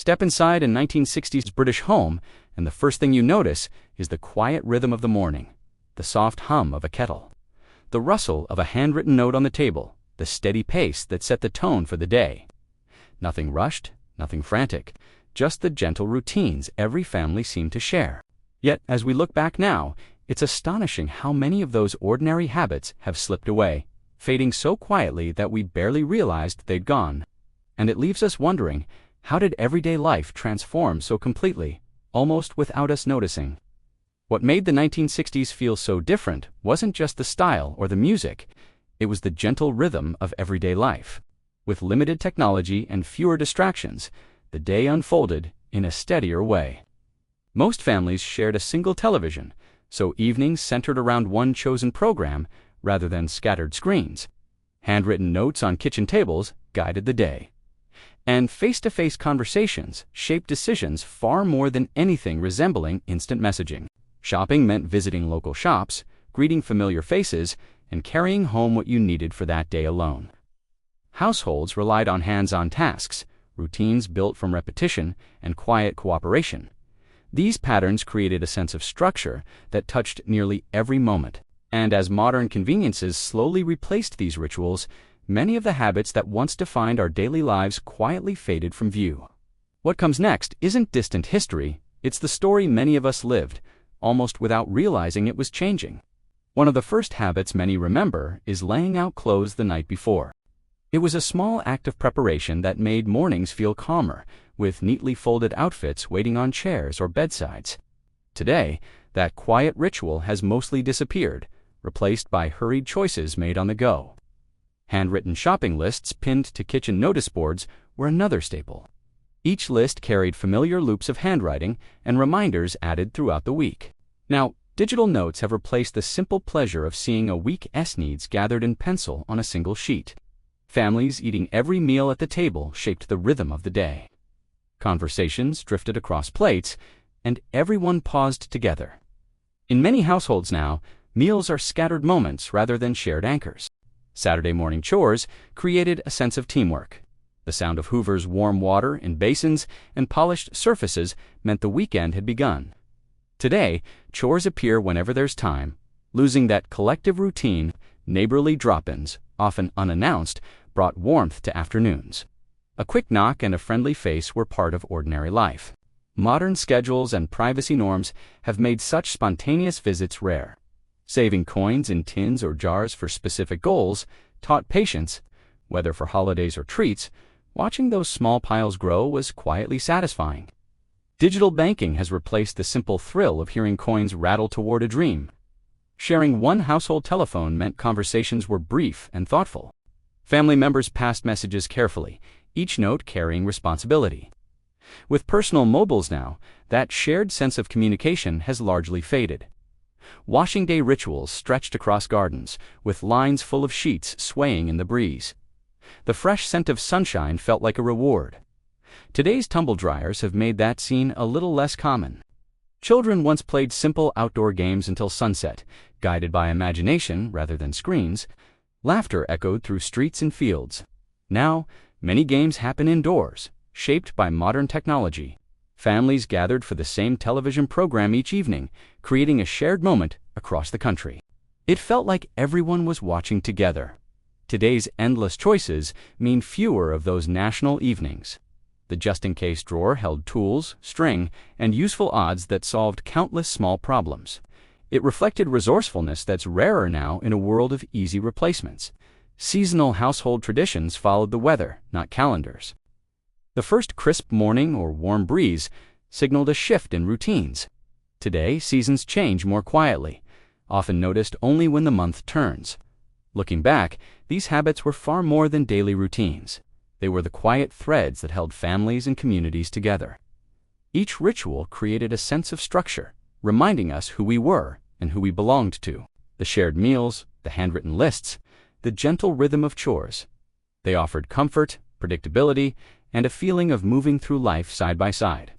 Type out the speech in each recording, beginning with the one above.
Step inside a 1960s British home, and the first thing you notice is the quiet rhythm of the morning, the soft hum of a kettle, the rustle of a handwritten note on the table, the steady pace that set the tone for the day. Nothing rushed, nothing frantic, just the gentle routines every family seemed to share. Yet, as we look back now, it's astonishing how many of those ordinary habits have slipped away, fading so quietly that we barely realized they'd gone. And it leaves us wondering, how did everyday life transform so completely, almost without us noticing? What made the 1960s feel so different wasn't just the style or the music, it was the gentle rhythm of everyday life. With limited technology and fewer distractions, the day unfolded in a steadier way. Most families shared a single television, so evenings centered around one chosen program rather than scattered screens. Handwritten notes on kitchen tables guided the day. And face-to-face conversations shaped decisions far more than anything resembling instant messaging. Shopping meant visiting local shops, greeting familiar faces, and carrying home what you needed for that day alone. Households relied on hands-on tasks, routines built from repetition, and quiet cooperation. These patterns created a sense of structure that touched nearly every moment. And as modern conveniences slowly replaced these rituals, many of the habits that once defined our daily lives quietly faded from view. What comes next isn't distant history, it's the story many of us lived, almost without realizing it was changing. One of the first habits many remember is laying out clothes the night before. It was a small act of preparation that made mornings feel calmer, with neatly folded outfits waiting on chairs or bedsides. Today, that quiet ritual has mostly disappeared, replaced by hurried choices made on the go. Handwritten shopping lists pinned to kitchen notice boards were another staple. Each list carried familiar loops of handwriting and reminders added throughout the week. Now, digital notes have replaced the simple pleasure of seeing a week's needs gathered in pencil on a single sheet. Families eating every meal at the table shaped the rhythm of the day. Conversations drifted across plates, and everyone paused together. In many households now, meals are scattered moments rather than shared anchors. Saturday morning chores created a sense of teamwork. The sound of Hoover's warm water in basins and polished surfaces meant the weekend had begun. Today, chores appear whenever there's time, losing that collective routine. Neighborly drop-ins, often unannounced, brought warmth to afternoons. A quick knock and a friendly face were part of ordinary life. Modern schedules and privacy norms have made such spontaneous visits rare. Saving coins in tins or jars for specific goals taught patience, whether for holidays or treats. Watching those small piles grow was quietly satisfying. Digital banking has replaced the simple thrill of hearing coins rattle toward a dream. Sharing one household telephone meant conversations were brief and thoughtful. Family members passed messages carefully, each note carrying responsibility. With personal mobiles now, that shared sense of communication has largely faded. Washing day rituals stretched across gardens, with lines full of sheets swaying in the breeze. The fresh scent of sunshine felt like a reward. Today's tumble dryers have made that scene a little less common. Children once played simple outdoor games until sunset, guided by imagination rather than screens. Laughter echoed through streets and fields. Now, many games happen indoors, shaped by modern technology. Families gathered for the same television program each evening, creating a shared moment across the country. It felt like everyone was watching together. Today's endless choices mean fewer of those national evenings. The just-in-case drawer held tools, string, and useful odds that solved countless small problems. It reflected resourcefulness that's rarer now in a world of easy replacements. Seasonal household traditions followed the weather, not calendars. The first crisp morning or warm breeze signaled a shift in routines. Today, seasons change more quietly, often noticed only when the month turns. Looking back, these habits were far more than daily routines. They were the quiet threads that held families and communities together. Each ritual created a sense of structure, reminding us who we were and who we belonged to. The shared meals, the handwritten lists, the gentle rhythm of chores. They offered comfort, predictability, and a feeling of moving through life side by side.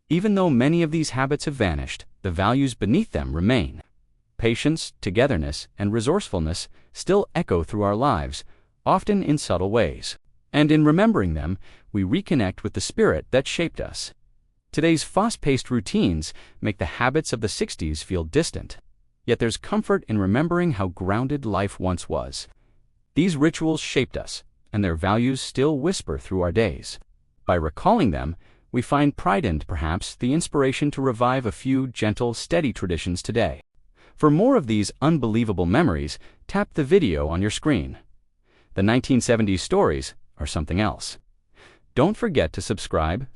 Even though many of these habits have vanished, the values beneath them remain. Patience, togetherness, and resourcefulness still echo through our lives, often in subtle ways. And in remembering them, we reconnect with the spirit that shaped us. Today's fast-paced routines make the habits of the 60s feel distant. Yet there's comfort in remembering how grounded life once was. These rituals shaped us, and their values still whisper through our days. By recalling them, we find pride and, perhaps, the inspiration to revive a few gentle, steady traditions today. For more of these unbelievable memories, tap the video on your screen. The 1970s stories are something else. Don't forget to subscribe.